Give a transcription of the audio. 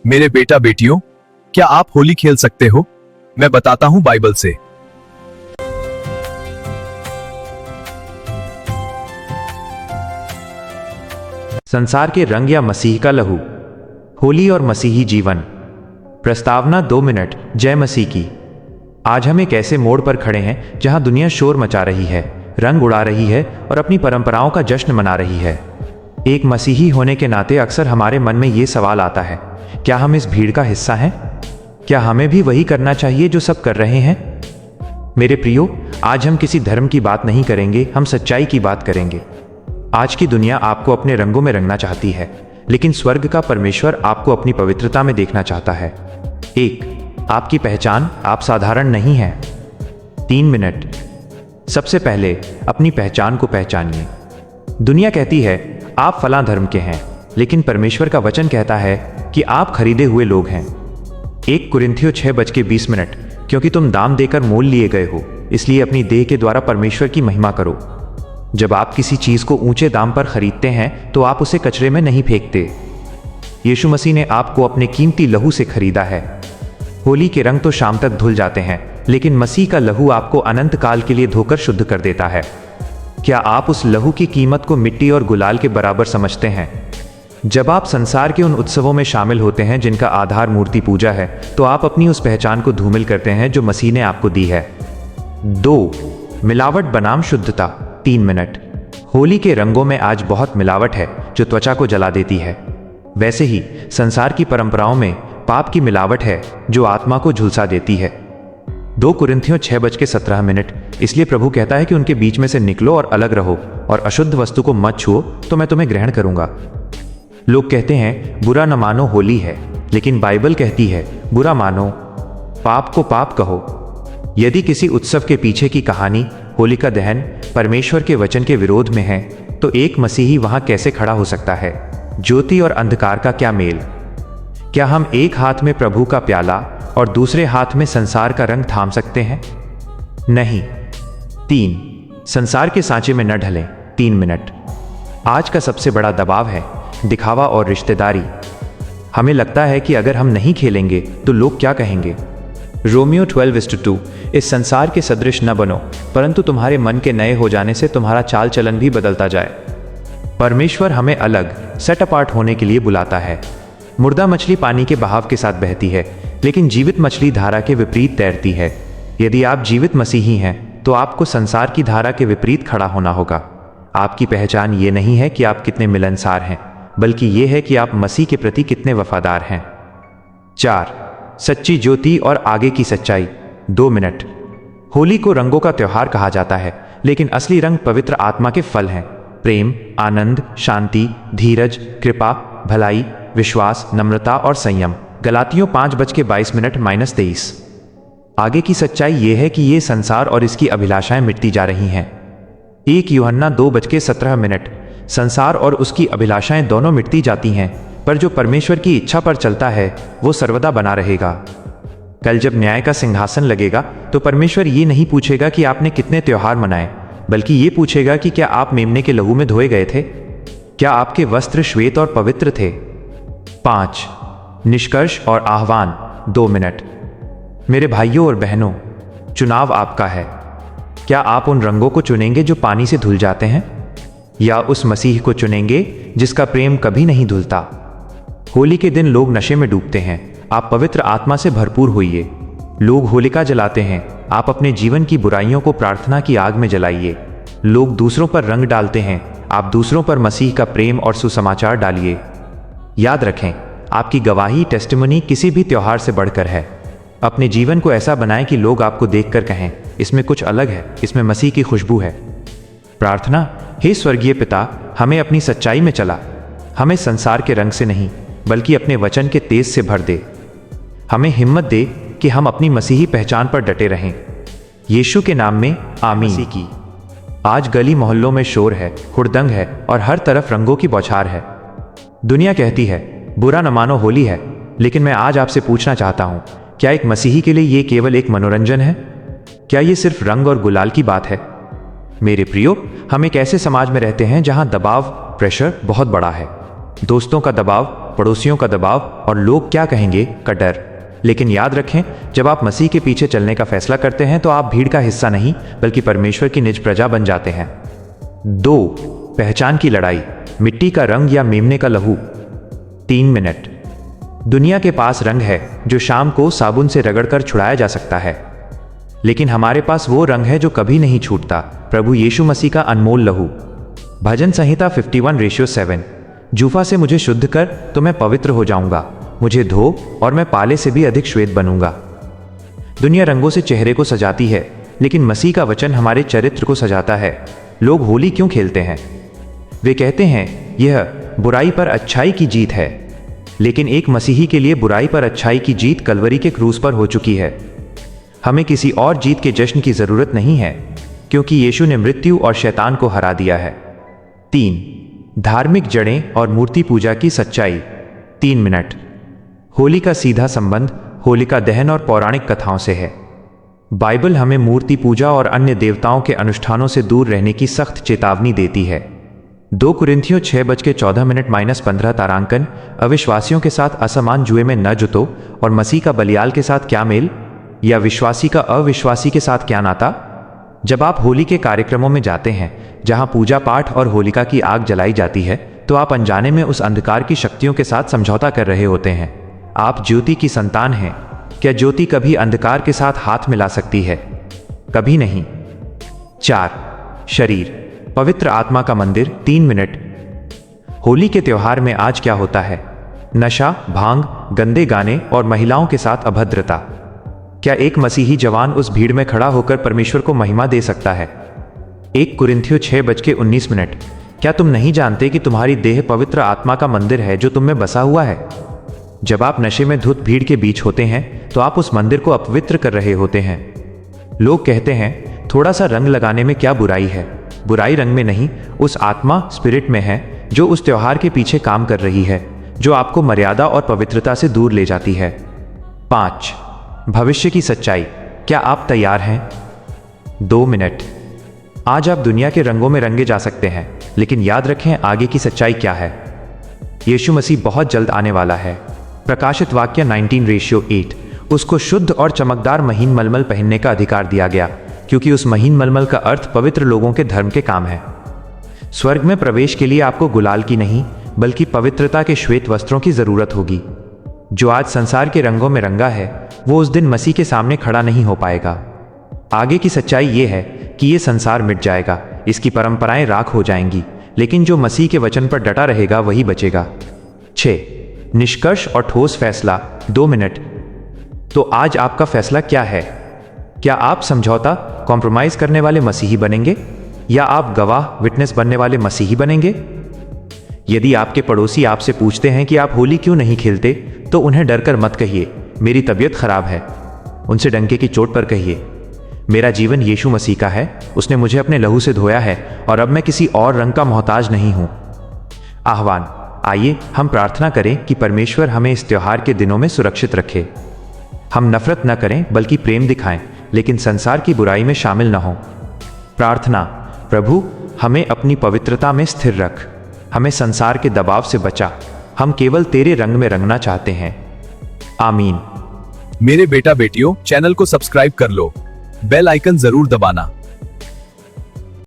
मेरे बेटा बेटियों, क्या आप होली खेल सकते हो? मैं बताता हूं बाइबल से। संसार के रंग या मसीह का लहू। होली और मसीही जीवन। प्रस्तावना 2 मिनट। जय मसीह की। आज हम एक ऐसे मोड़ पर खड़े हैं जहां दुनिया शोर मचा रही है, रंग उड़ा रही है और अपनी परंपराओं का जश्न मना रही है। एक मसीही होने के नाते अक्सर हमारे मन में ये सवाल आता है, क्या हम इस भीड़ का हिस्सा हैं? क्या हमें भी वही करना चाहिए जो सब कर रहे हैं? मेरे प्रियो, आज हम किसी धर्म की बात नहीं करेंगे, हम सच्चाई की बात करेंगे। आज की दुनिया आपको अपने रंगों में रंगना चाहती है, लेकिन स्वर्ग का परमेश्वर आपको अपनी पवित्रता में देखना चाहता है। 1. आपकी पहचान, आप साधारण नहीं हैं। 3 मिनट। सबसे पहले अपनी पहचान को पहचानिए। दुनिया कहती है आप फलां धर्म के हैं, लेकिन परमेश्वर का वचन कहता है कि आप खरीदे हुए लोग हैं। 1 कुरिन्थियों 6:20। क्योंकि तुम दाम देकर मोल लिए गए हो, इसलिए अपनी देह के द्वारा परमेश्वर की महिमा करो। जब आप किसी चीज को ऊंचे दाम पर खरीदते हैं तो आप उसे कचरे में नहीं फेंकते। यीशु मसीह ने आपको अपने कीमती लहू से खरीदा है। होली के रंग तो शाम तक धुल जाते हैं, लेकिन मसीह का लहू आपको अनंत काल के लिए धोकर शुद्ध कर देता है। क्या आप उस लहू की कीमत को मिट्टी और गुलाल के बराबर समझते हैं? जब आप संसार के उन उत्सवों में शामिल होते हैं जिनका आधार मूर्ति पूजा है, तो आप अपनी उस पहचान को धूमिल करते हैं जो मसीह ने आपको दी है। 2. मिलावट बनाम शुद्धता। 3 मिनट। होली के रंगों में आज बहुत मिलावट है जो त्वचा को जला देती है। वैसे ही संसार की परंपराओं में पाप की मिलावट है जो आत्मा को झुलसा देती है। 2 कुरिन्थियों 6:17। इसलिए प्रभु कहता है कि उनके बीच में से निकलो और अलग रहो, और अशुद्ध वस्तु को मत छुओ, तो मैं तुम्हें ग्रहण करूंगा। लोग कहते हैं बुरा न मानो, होली है, लेकिन बाइबल कहती है बुरा मानो, पाप को पाप कहो। यदि किसी उत्सव के पीछे की कहानी, होलिका दहन, परमेश्वर के वचन के विरोध में है, तो एक मसीही वहां कैसे खड़ा हो सकता है? ज्योति और अंधकार का क्या मेल? क्या हम एक हाथ में प्रभु का प्याला और दूसरे हाथ में संसार का रंग थाम सकते हैं? नहीं। 3. संसार के सांचे में न ढलें। 3 मिनट। आज का सबसे बड़ा दबाव है दिखावा और रिश्तेदारी। हमें लगता है कि अगर हम नहीं खेलेंगे तो लोग क्या कहेंगे। रोमियो 12:2। इस संसार के सदृश न बनो, परंतु तुम्हारे मन के नए हो जाने से तुम्हारा चाल चलन भी बदलता जाए। परमेश्वर हमें अलग, सेट अपार्ट होने के लिए बुलाता है। मुर्दा मछली पानी के बहाव के साथ बहती है, लेकिन जीवित मछली धारा के विपरीत तैरती है। यदि आप जीवित मसीही हैं, तो आपको संसार की धारा के विपरीत खड़ा होना होगा। आपकी पहचान ये नहीं है कि आप कितने मिलनसार हैं, बल्कि ये है कि आप मसीह के प्रति कितने वफादार हैं। 4. सच्ची ज्योति और आगे की सच्चाई। 2 मिनट। होली को रंगों का त्योहार कहा जाता है, लेकिन असली रंग पवित्र आत्मा के फल हैं। प्रेम, आनंद, शांति, धीरज, कृपा, भलाई, विश्वास, नम्रता और संयम। गलातियों 5:22-23। आगे की सच्चाई यह है कि ये संसार और इसकी अभिलाषाएं मिटती जा रही हैं। 1 यूहन्ना 2:17। संसार और उसकी अभिलाषाएं दोनों मिटती जाती हैं, पर जो परमेश्वर की इच्छा पर चलता है वो सर्वदा बना रहेगा। कल जब न्याय का सिंहासन लगेगा तो परमेश्वर ये नहीं पूछेगा कि आपने कितने त्योहार मनाए, बल्कि ये पूछेगा कि क्या आप मेमने के लहू में धोए गए थे? क्या आपके वस्त्र श्वेत और पवित्र थे? 5. निष्कर्ष और आह्वान। 2 मिनट। मेरे भाइयों और बहनों, चुनाव आपका है। क्या आप उन रंगों को चुनेंगे जो पानी से धुल जाते हैं, या उस मसीह को चुनेंगे जिसका प्रेम कभी नहीं धुलता? होली के दिन लोग नशे में डूबते हैं, आप पवित्र आत्मा से भरपूर होइए। लोग होलिका जलाते हैं, आप अपने जीवन की बुराइयों को प्रार्थना की आग में जलाइए। लोग दूसरों पर रंग डालते हैं, आप दूसरों पर मसीह का प्रेम और सुसमाचार डालिए। याद रखें, आपकी गवाही, टेस्टिमनी किसी भी त्योहार से बढ़कर है। अपने जीवन को ऐसा बनाएं कि लोग आपको देखकर कहें, इसमें कुछ अलग है, इसमें मसीह की खुशबू है। प्रार्थना। हे स्वर्गीय पिता, हमें अपनी सच्चाई में चला। हमें संसार के रंग से नहीं, बल्कि अपने वचन के तेज से भर दे। हमें हिम्मत दे कि हम अपनी मसीही पहचान पर डटे रहें। यीशु के नाम में आमीन। की आज गली मोहल्लों में शोर है, हुड़दंग है और हर तरफ रंगों की बौछार है। दुनिया कहती है बुरा न मानो, होली है, लेकिन मैं आज आपसे पूछना चाहता हूं, क्या एक मसीही के लिए ये केवल एक मनोरंजन है? क्या ये सिर्फ रंग और गुलाल की बात है? मेरे प्रियो, हम एक ऐसे समाज में रहते हैं जहां दबाव, प्रेशर बहुत बड़ा है। दोस्तों का दबाव, पड़ोसियों का दबाव और लोग क्या कहेंगे का डर। लेकिन याद रखें, जब आप मसीह के पीछे चलने का फैसला करते हैं तो आप भीड़ का हिस्सा नहीं बल्कि परमेश्वर की निज प्रजा बन जाते हैं। 2. पहचान की लड़ाई, मिट्टी का रंग या मेमने का लहू। 3 मिनट। दुनिया के पास रंग है जो शाम को साबुन से रगड़कर छुड़ाया जा सकता है, लेकिन हमारे पास वो रंग है जो कभी नहीं छूटता, प्रभु यीशु मसीह का अनमोल लहू। भजन संहिता 51:7। जूफा से मुझे शुद्ध कर तो मैं पवित्र हो जाऊंगा, मुझे धो और मैं पाले से भी अधिक श्वेत बनूंगा। दुनिया रंगों से चेहरे को सजाती है, लेकिन मसीह का वचन हमारे चरित्र को सजाता है। लोग होली क्यों खेलते हैं? वे कहते हैं यह बुराई पर अच्छाई की जीत है, लेकिन एक मसीही के लिए बुराई पर अच्छाई की जीत कलवरी के क्रूस पर हो चुकी है। हमें किसी और जीत के जश्न की जरूरत नहीं है, क्योंकि यीशु ने मृत्यु और शैतान को हरा दिया है। 3. धार्मिक जड़ें और मूर्ति पूजा की सच्चाई। 3 मिनट। होली का सीधा संबंध होलिका दहन और पौराणिक कथाओं से है। बाइबल हमें मूर्ति पूजा और अन्य देवताओं के अनुष्ठानों से दूर रहने की सख्त चेतावनी देती है। 2 कुरिन्थियों 6:14 तारांकन, अविश्वासियों के साथ असमान जुए में न जुतो, और मसीह का बलियाल के साथ क्या मेल, या विश्वासी का अविश्वासी के साथ क्या नाता। जब आप होली के कार्यक्रमों में जाते हैं जहां पूजा पाठ और होलिका की आग जलाई जाती है, तो आप अनजाने में उस अंधकार की शक्तियों के साथ समझौता कर रहे होते हैं। आप ज्योति की संतान हैं। क्या ज्योति कभी अंधकार के साथ हाथ मिला सकती है? कभी नहीं। 4. शरीर, पवित्र आत्मा का मंदिर। 3 मिनट। होली के त्योहार में आज क्या होता है? नशा, भांग, गंदे गाने और महिलाओं के साथ अभद्रता। क्या एक मसीही जवान उस भीड़ में खड़ा होकर परमेश्वर को महिमा दे सकता है? 1 कुरिन्थियों 6:19। क्या तुम नहीं जानते कि तुम्हारी देह पवित्र आत्मा का मंदिर है जो तुम में बसा हुआ है? जब आप नशे में धुत भीड़ के बीच होते हैं तो आप उस मंदिर को अपवित्र कर रहे होते हैं। लोग कहते हैं थोड़ा सा रंग लगाने में क्या बुराई है। बुराई रंग में नहीं, उस आत्मा स्पिरिट में है जो उस त्योहार के पीछे काम कर रही है, जो आपको मर्यादा और पवित्रता से दूर ले जाती है। 5. भविष्य की सच्चाई, क्या आप तैयार हैं? 2 मिनट। आज आप दुनिया के रंगों में रंगे जा सकते हैं, लेकिन याद रखें आगे की सच्चाई क्या है। यीशु मसीह बहुत जल्द आने वाला है। प्रकाशित वाक्य 19:8। उसको शुद्ध और चमकदार महीन मलमल पहनने का अधिकार दिया गया, क्योंकि उस महीन मलमल का अर्थ पवित्र लोगों के धर्म के काम है। स्वर्ग में प्रवेश के लिए आपको गुलाल की नहीं बल्कि पवित्रता के श्वेत वस्त्रों की जरूरत होगी। जो आज संसार के रंगों में रंगा है वो उस दिन मसीह के सामने खड़ा नहीं हो पाएगा। आगे की सच्चाई ये है कि ये संसार मिट जाएगा, इसकी परंपराएं राख हो जाएंगी, लेकिन जो मसीह के वचन पर डटा रहेगा वही बचेगा। 6. निष्कर्ष और ठोस फैसला। 2 मिनट। तो आज आपका फैसला क्या है? क्या आप समझौता कॉम्प्रोमाइज करने वाले मसीही बनेंगे, या आप गवाह विटनेस बनने वाले मसीही बनेंगे? यदि आपके पड़ोसी आपसे पूछते हैं कि आप होली क्यों नहीं खेलते, तो उन्हें डरकर मत कहिए मेरी तबीयत खराब है। उनसे डंके की चोट पर कहिए मेरा जीवन यीशु मसीह का है, उसने मुझे अपने लहू से धोया है और अब मैं किसी और रंग का मोहताज नहीं हूं। आह्वान, आइए हम प्रार्थना करें कि परमेश्वर हमें इस त्योहार के दिनों में सुरक्षित रखे। हम नफरत न करें बल्कि प्रेम दिखाएं, लेकिन संसार की बुराई में शामिल न हों। प्रार्थना, प्रभु हमें अपनी पवित्रता में स्थिर रख, हमें संसार के दबाव से बचा, हम केवल तेरे रंग में रंगना चाहते हैं। आमीन। मेरे बेटा बेटियों, चैनल को सब्सक्राइब कर लो, बेल आइकन जरूर दबाना।